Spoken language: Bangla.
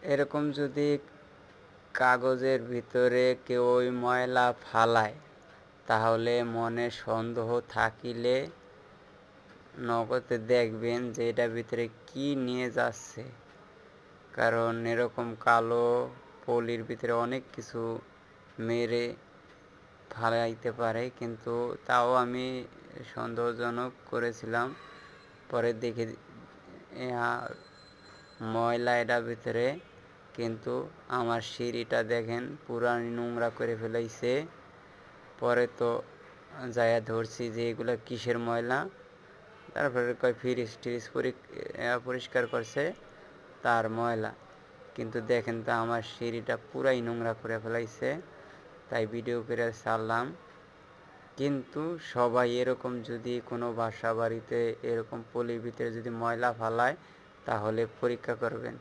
এরকম যদি কাগজের ভিতরে কেউ ওই ময়লা ফালায়, তাহলে মনে সন্দেহ থাকিলে নগদে দেখবেন যে এটার ভিতরে কি নিয়ে যাচ্ছে। কারণ এরকম কালো পলির ভিতরে অনেক কিছু মেরে ফালাইতে পারে, কিন্তু তাও আমি সন্দেহজনক করেছিলাম। পরে দেখি ময়লা এটার ভিতরে, কিন্তু আমার সিঁড়িটা দেখেন পুরা নোংরা করে ফেলাইছে। পরে তো যাইয়া ধরছি যে এগুলো কিসের ময়লা। তারপরে কয় ফ্রিজ টিরিজ পরিষ্কার করছে তার ময়লা, কিন্তু দেখেন তো আমার সিঁড়িটা পুরাই নোংরা করে ফেলাইছে। তাই ভিডিও করে ছাড়লাম। কিন্তু সবাই এরকম যদি কোনো বাসা বাড়িতে এরকম পলির ভিতরে যদি ময়লা ফালায়, তাহলে পরীক্ষা করবেন।